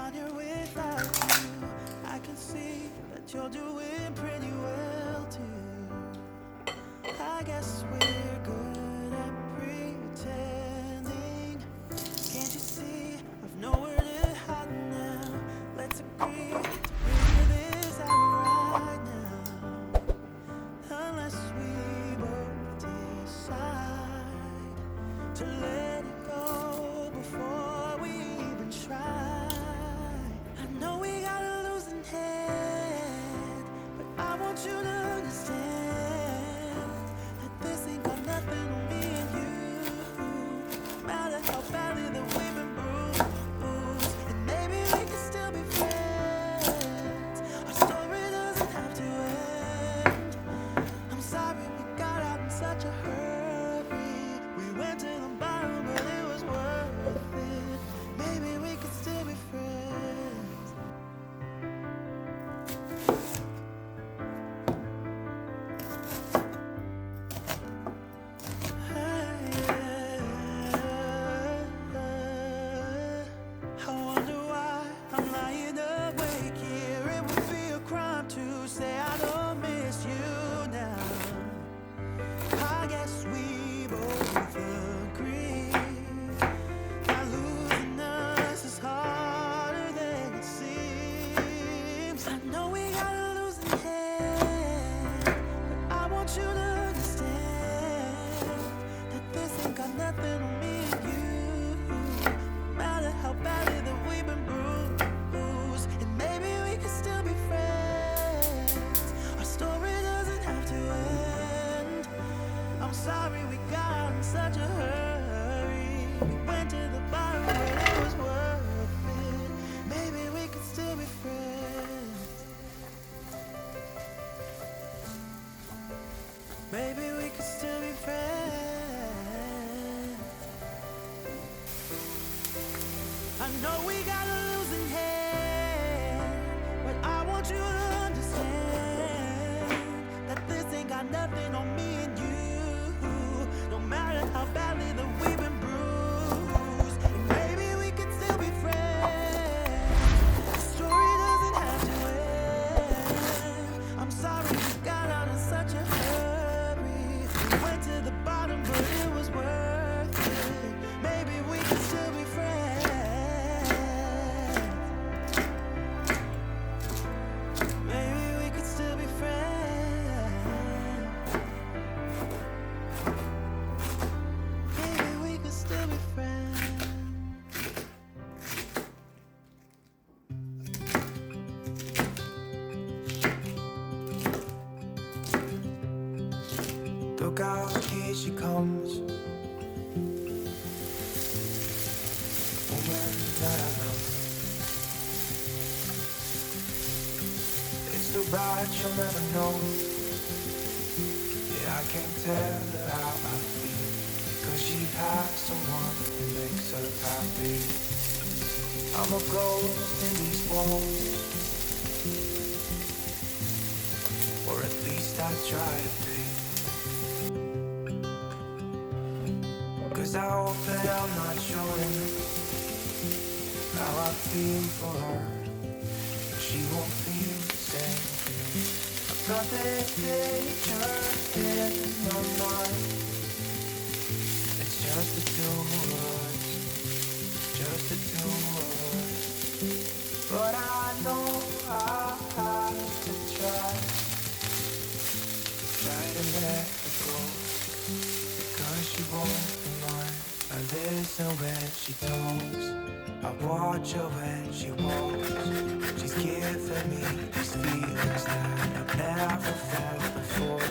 down here without you. I can see that you're doing pretty well too. I guess we're good at pretending. Can't you see I've nowhere to hide now? Let's agree to figure this out right now. Unless we both decide to let it go before we even try. I know we got a losing head, but I want you to understand that this ain't got nothing on me and you. No matter how badly that we've been bruised, and maybe we can still be friends. Our story doesn't have to end. I'm sorry we got out in such a hurry. We went to the bottom, but it was worth it. Maybe we could still be friends. I wonder why I'm lying awake here. It would be a crime to say I don't miss you now. I guess we both agree that losing us is harder than it seems. I know we got a losing hand, but I want you to understand that this ain't got nothing on me and you. No matter how badly that we've been bruised, and maybe we can still be friends. Our story doesn't have to end. I'm sorry we got out in such a hurry. We went to the bottom, but it was worth it. Maybe we could still be friends. Maybe we could still be friends. I know we got a losing hand, but I want you to understand that this ain't got nothing on me and you. No matter how badly that we've been bruised, and maybe we could still be friends. The story doesn't have to end. I'm sorry we got out in such a hurry. We went to the bottom, but it was worth it. Maybe we could still be friends. Maybe we could still be friends. Maybe we could still be friends. Look out, here she comes. The woman that I love. It's the ride she'll never know. Yeah, I can't tell her how I feel, because she has someone who makes her happy. I'm a ghost in these walls, or at least I try to be. 'Cause I hope that I'm not showing how I feel for her, but she won't feel the same. I've got that picture in my mind. It's just the two of us, just the two of us. But I know I have to try to let her go, because she won't be mine. I listen when she talks, I watch her when she walks. She's giving me these feelings that I've never felt before,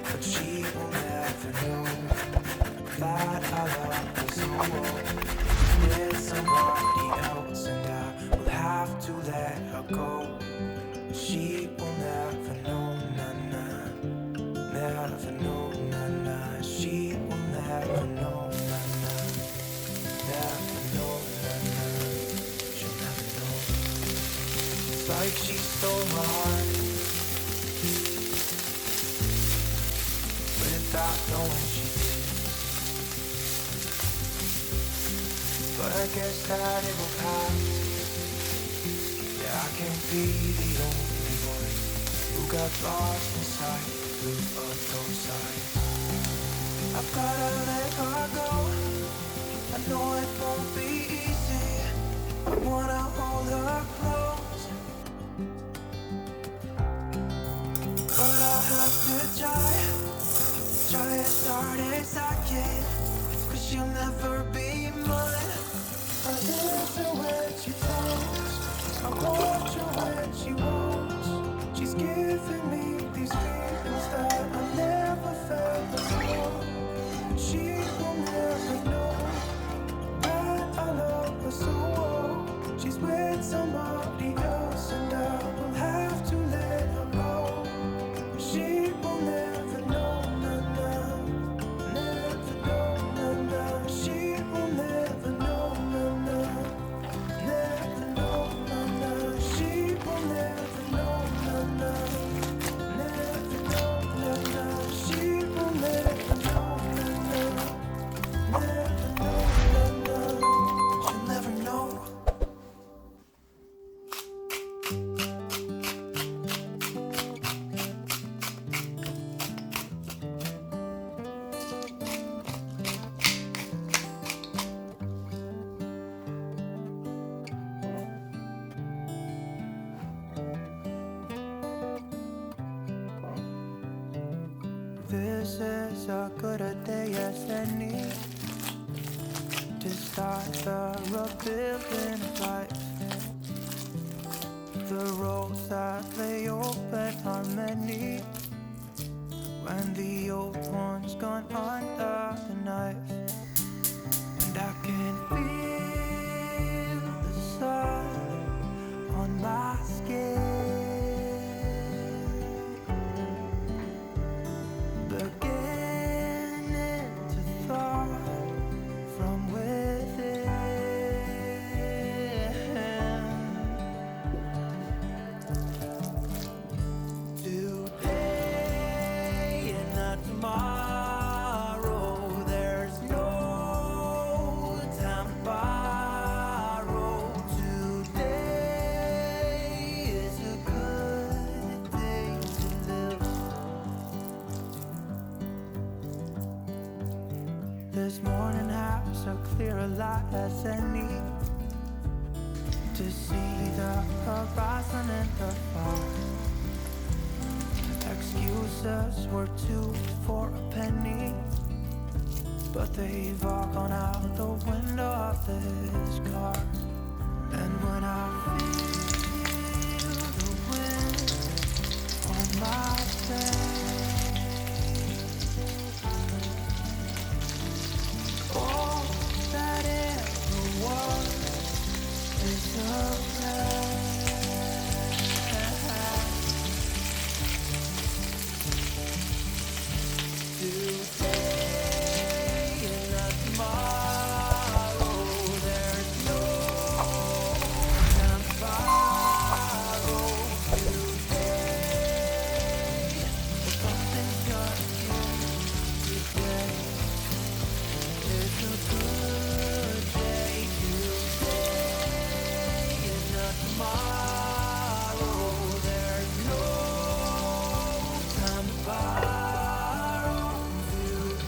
but she will never know that I love her so well. With somebody else, and I will have to let her go. She will never know, nah, never know, nah. She will never know, nah, never know, nah. She'll never know. It's like she stole my heart without knowing she did. But I guess that it will pass. can't be the only one who got lost inside blue of those eyes. I've gotta let her go. I know it won't be easy. I wanna hold her close, but I have to try as hard as I can, 'cause she'll never be mine. I listen when she talks, I watch her when she walks. She's giving me these feelings that I never felt before. She will never know that I love her so well. She's with somebody else and I will have to let her go. She will never know, never know, she will never know, never know, she will never know, never know, she will never know, she'll never know. This is as good a day as any to start the rebuilding of life. The roads that lay open are many when the old one's gone under the knife. And I can feel the sun on my skin, beginning to thaw from within. Today and not tomorrow, there's no time to borrow. Today is a good day to live. This morning has a clearer light as any to see the horizon in the far. Excuses were two for a penny, but they've all gone out the window of this car. And when I feel the wind on my face, all that ever was is a today and not tomorrow, there's no time to borrow. Today, well, something's gonna give today. It's a good day today and not tomorrow, there's no time to borrow.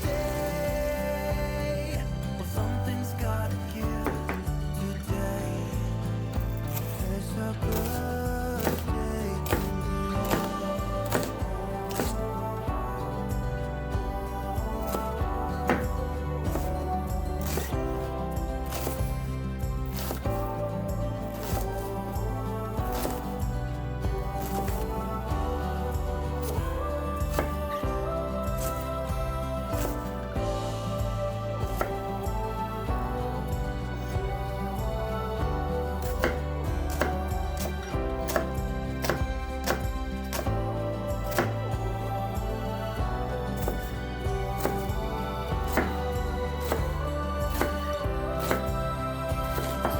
Today, well, something's gotta give today. It's a good day to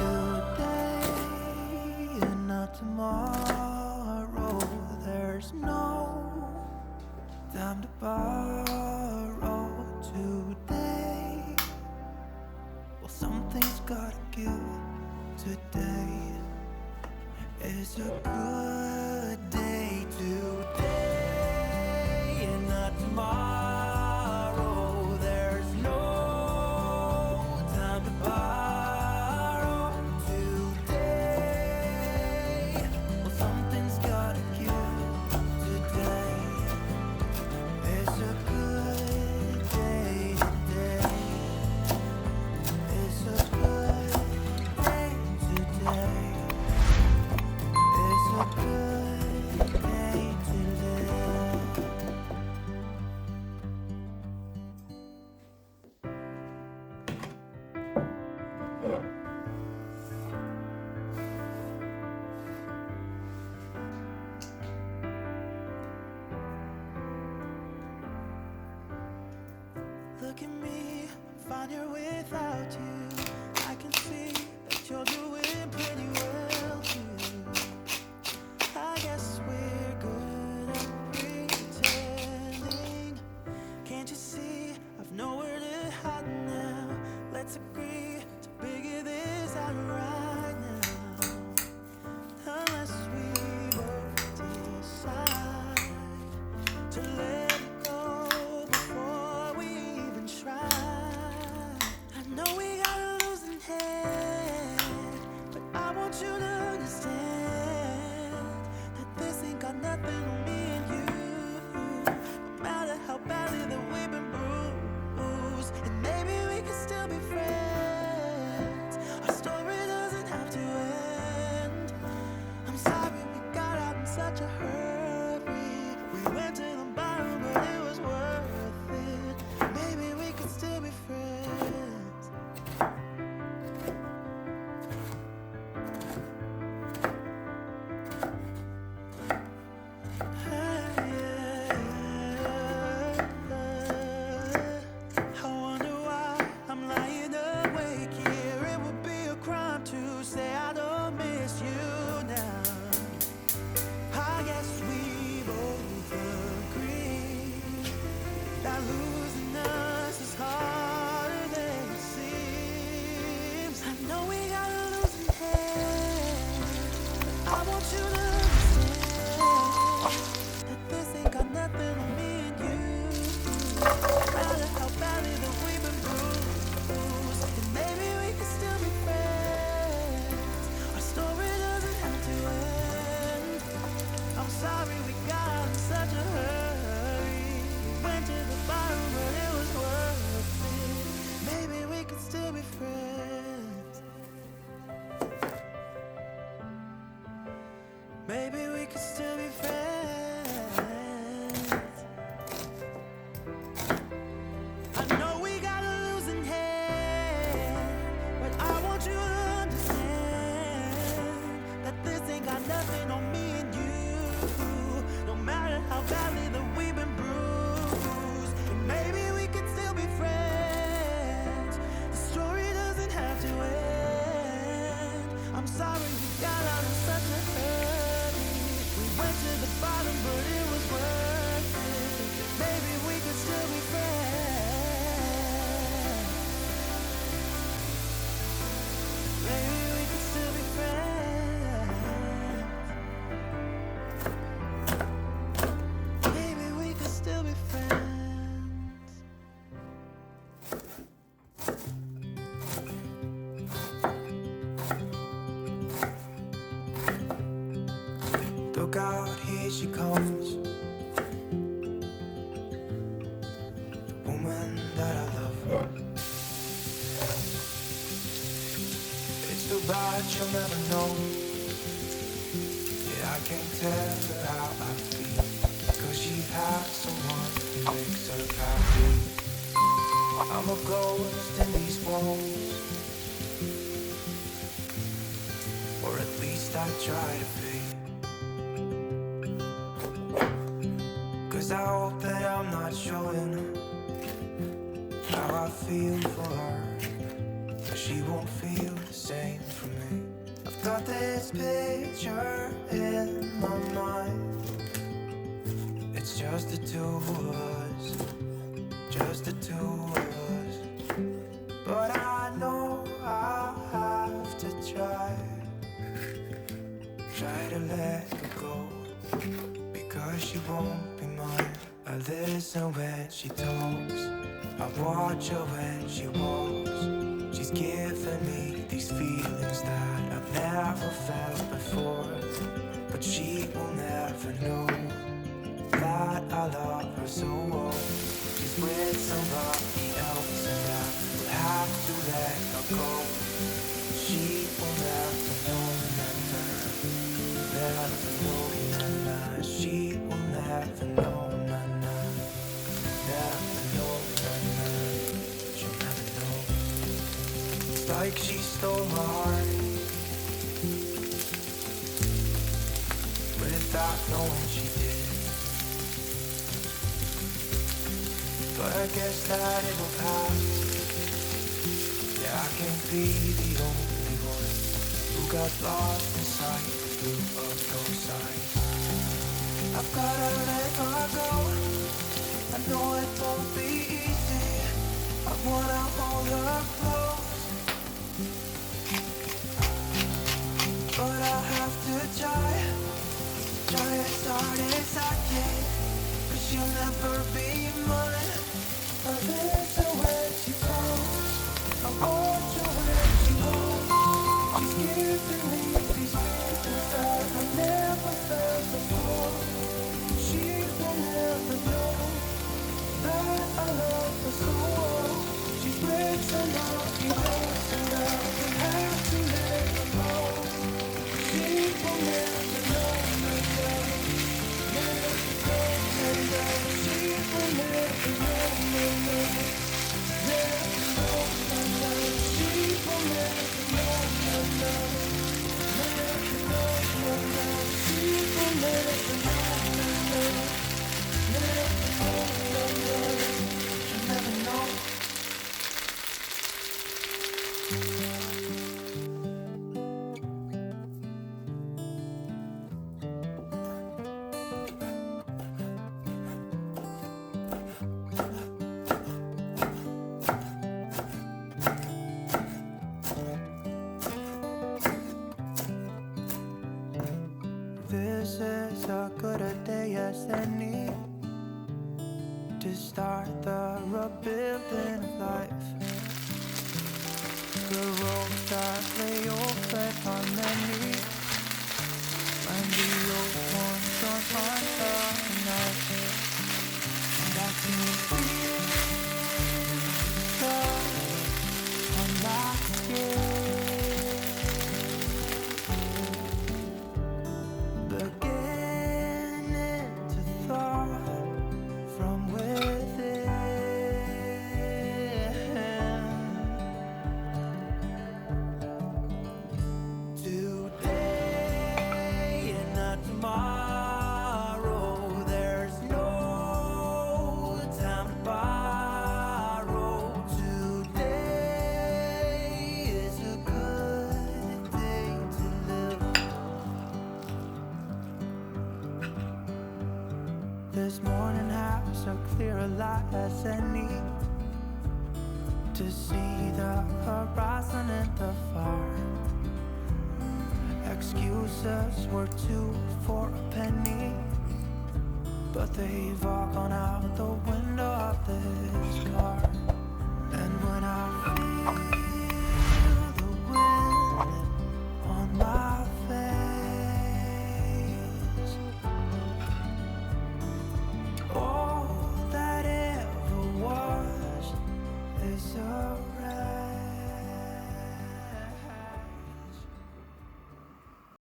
today and not tomorrow, there's no time to borrow. Today, well, something's gotta give today. It's a good day today and not tomorrow. There's no time to borrow today. Well, something's gotta give today. It's a good day today. It's a good day today. It's a good day today. Look at me, fine here without you. I can see that you're doing pretty well too. I guess we're good at pretending. Can't you see I've nowhere to hide now? Let's agree to figure this out right now. Unless we both decide to let it go before we even try. I know we got a losing head, but I want you to understand that this ain't got nothing on me and you. No matter how badly that we've been bruised, and maybe we can still be friends. Our story doesn't have to end. I'm sorry we got out in such a hurry. We went to the bottom, but it was worth it. Maybe we could still be friends. I wonder why I'm lying awake here. It would be a crime to say I don't miss you now. I guess we both agree that losing us is harder than it seems. I know we got a losing head, but I want you to understand that this ain't got nothing on me and you. No matter how badly that we've been bruised, and maybe we can still be friends. Our story doesn't have to end. I'm sorry we got out in such a hurry. Went to the bottom, but it was worth it. Maybe we could still be friends. Maybe we could still be friends. I know we got a losing hand, but I want you to understand that this ain't got nothing on me and you. No matter how badly that we've been bruised, and maybe we could still be friends. The story doesn't have to end. I'm sorry we got out in such a hurry. We went to the bottom, but it was worth it. Maybe we could still be friends. Maybe we could still be friends. Maybe we could still be friends. Look out, here she comes. The woman that I love. It's too bad she'll never know. Yeah, I can't tell her how I feel, cause she has someone who makes her happy. I'm a ghost in these walls, or at least I try to be. Cause I hope that I'm not showing how I feel for her, but she won't feel the same for me. I've got this picture in my mind. It's just the two of us, just the two of us. But I know I'll have to try. Try to let her go, because she won't be mine. I listen when she talks, I watch her when she walks. She's giving me these feelings that I've never felt before. But she will never know that I love her so well. She's with somebody else and I will have to let her go. She will never know, never know, she will never know, never know, she'll never know. It's like she stole my heart without knowing she did. But I guess that it will pass. Yeah, I can't be the only one who got lost inside the blue of those eyes. I've gotta let her go, I know it won't be easy. I wanna hold her close, but I have to try as hard as I can, 'cause she'll never be mine. I listen when she talks, I watch her when she walks. She's giving me these feelings that I never felt before. She will never know that I love her so well. She breaks her love, erase and I will have to let her go. She will never know, never know, she will never know, never know, she will never know, never know, she will never know, she'll never know. This is as good a day as any to start the rebuilding of life. The road that lay open on many, and the old ones don't mind the night. And I can feel the sunlight beginning to thaw from within. Today and not tomorrow, there's no time to borrow. Today is a good day to live. This morning has a clearer light as any to see the horizon in the far. Excuses were 2 for a penny, but they've all gone out the window.